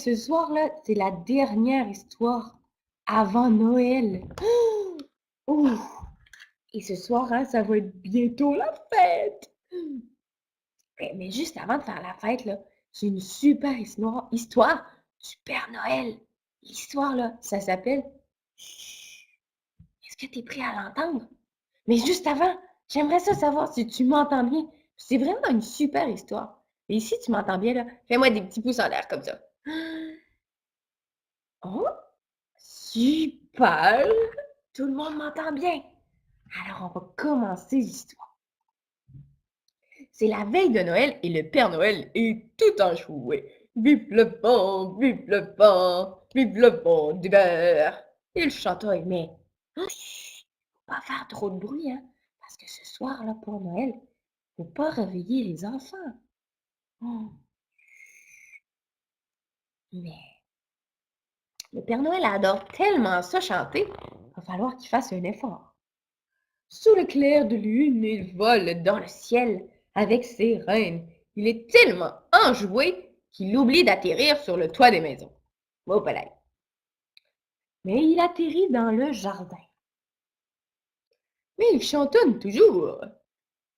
ce soir-là, c'est la dernière histoire avant Noël. Ouf! Et ce soir, hein, ça va être bientôt la fête. Mais juste avant de faire la fête, là, j'ai une super histoire du Père Noël. L'histoire, là, ça s'appelle Chut. Est-ce que tu es prêt à l'entendre? Mais juste avant, j'aimerais ça savoir si tu m'entends bien. C'est vraiment une super histoire. Et si tu m'entends bien, là, fais-moi des petits pouces en l'air comme ça. Oh, super! Tout le monde m'entend bien. Alors, on va commencer l'histoire. C'est la veille de Noël et le Père Noël est tout enjoué. Vive le vent, vive le vent, vive le vent d'hiver. Il chantait, mais chut, faut pas faire trop de bruit, hein, parce que ce soir-là, pour Noël, faut pas réveiller les enfants. Oh, mais le Père Noël adore tellement ça chanter, il va falloir qu'il fasse un effort. Sous le clair de lune, il vole dans le ciel avec ses reines. Il est tellement enjoué qu'il oublie d'atterrir sur le toit des maisons. Oh, palais. Mais il atterrit dans le jardin. Mais il chantonne toujours.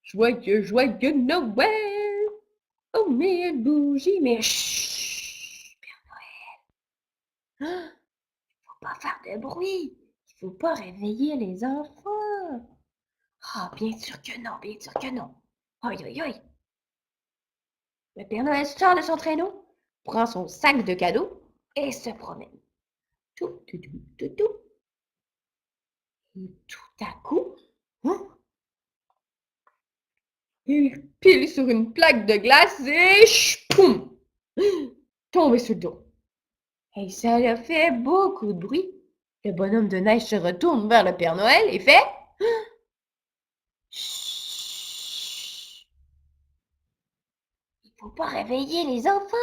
Joyeux, joyeux Noël. Oh, mille bougies, mais chut, Père Noël. Ah, faut pas faire de bruit. Il faut pas réveiller les enfants. Ah, bien sûr que non, bien sûr que non. Aïe, aïe, aïe. Le Père Noël sort de son traîneau, prend son sac de cadeaux et se promène. Tout, tout, tout, tout, tout. Et tout à coup, hein, il pile sur une plaque de glace et chpoum, tombe sur le dos. Et ça lui a fait beaucoup de bruit. Le bonhomme de neige se retourne vers le Père Noël et fait Chut, il faut pas réveiller les enfants.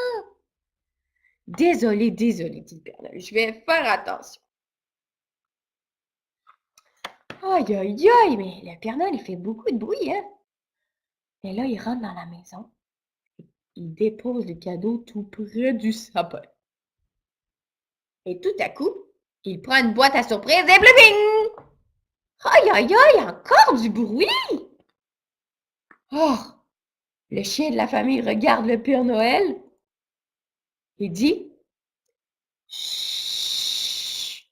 Désolé, désolé, dit le Père Noël, je vais faire attention. Aïe, aïe, aïe, mais le Père Noël, il fait beaucoup de bruit, hein? Et là, il rentre dans la maison. Il dépose le cadeau tout près du sapin. Et tout à coup, il prend une boîte à surprise et bling! Aïe, aïe, aïe, encore du bruit! Oh! Le chien de la famille regarde le Père Noël et dit Chut!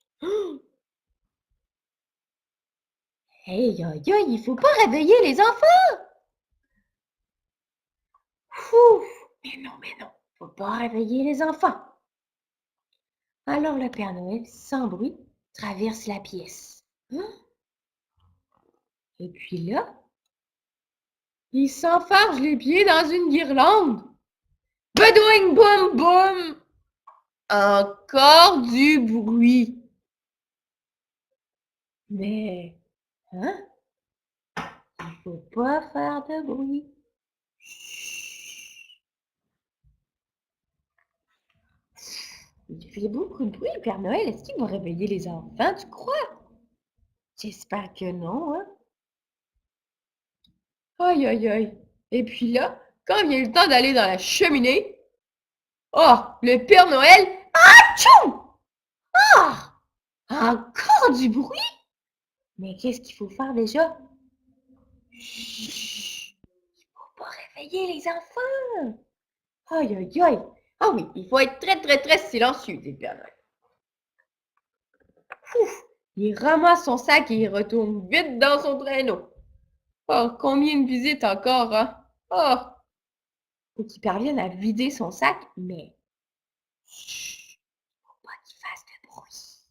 Aïe, aïe, aïe, il faut pas réveiller les enfants! Ouf! Mais non, faut pas réveiller les enfants. Alors le Père Noël, sans bruit, traverse la pièce. Hein? Et puis là, il s'enfarge les pieds dans une guirlande. Bedouing boum boum! Encore du bruit. Mais, hein? Il faut pas faire de bruit. Chut. Il fait beaucoup de bruit, Père Noël. Est-ce qu'il va réveiller les enfants, tu crois? J'espère que non, hein? Aïe, aïe, aïe. Et puis là, quand vient le temps d'aller dans la cheminée, oh, le Père Noël, atchou! Ah! Encore du bruit? Mais qu'est-ce qu'il faut faire déjà? Chut! Il faut pas réveiller les enfants! Aïe, aïe, aïe! Ah oui, il faut être très, très, très silencieux, dit le Père Noël. Ouf! Il ramasse son sac et il retourne vite dans son traîneau. Oh, combien de visites encore, hein? Oh! Faut qu'il parvienne à vider son sac, mais chut! Faut pas qu'il fasse de bruit.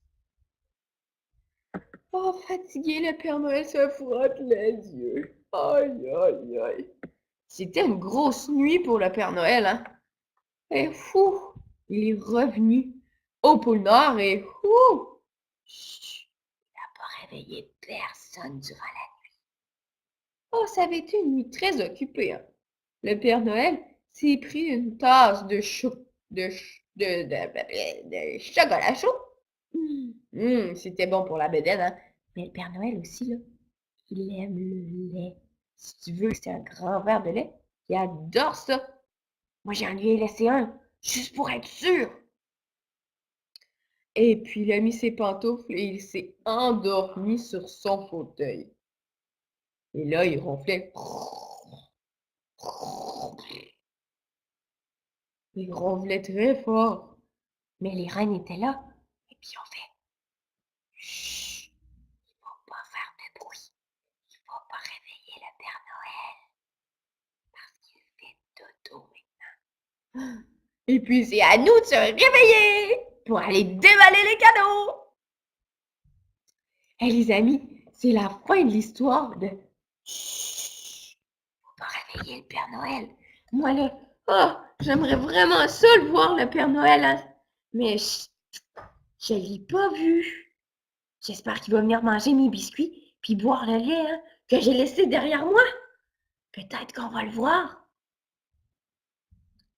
Oh, fatigué, le Père Noël se frotte les yeux. Aïe, aïe, aïe. C'était une grosse nuit pour le Père Noël, hein? Et fou, il est revenu au pôle Nord et fou, chut, il n'a pas réveillé personne durant la nuit. Oh, ça avait été une nuit très occupée, hein? Le Père Noël s'est pris une tasse de de chocolat chaud. C'était bon pour la bédaine, hein? Mais le Père Noël aussi, là, il aime le lait. Si tu veux, c'est un grand verre de lait. Il adore ça. Moi, j'en lui ai laissé un, juste pour être sûr. Et puis il a mis ses pantoufles et il s'est endormi sur son fauteuil. Et là, il ronflait. Il ronflait très fort. Mais les reines étaient là. Et puis on fait chut, il faut pas faire de bruit. Il faut pas réveiller le Père Noël parce qu'il fait dodo maintenant. Et puis c'est à nous de se réveiller pour aller déballer les cadeaux. Et les amis, c'est la fin de l'histoire de chut, faut pas réveiller le Père Noël. Moi là, oh, j'aimerais vraiment ça le voir le Père Noël, hein. Mais je l'ai pas vu. J'espère qu'il va venir manger mes biscuits puis boire le lait hein, que j'ai laissé derrière moi. Peut-être qu'on va le voir.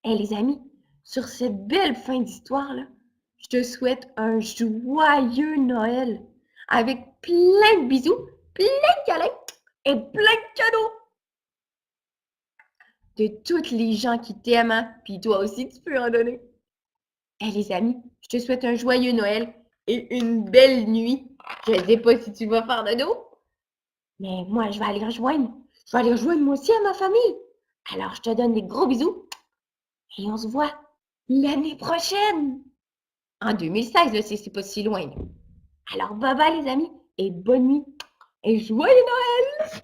Et les amis, sur cette belle fin d'histoire-là, je te souhaite un joyeux Noël avec plein de bisous, plein de câlins et plein de cadeaux de toutes les gens qui t'aiment, hein, puis toi aussi tu peux en donner. Et les amis, je te souhaite un joyeux Noël et une belle nuit. Je ne sais pas si tu vas faire de dos, mais moi je vais aller rejoindre. Je vais aller rejoindre moi aussi à ma famille. Alors je te donne des gros bisous et on se voit l'année prochaine. En 2016, là, c'est pas si loin. Alors, bye bye les amis, et bonne nuit, et joyeux Noël!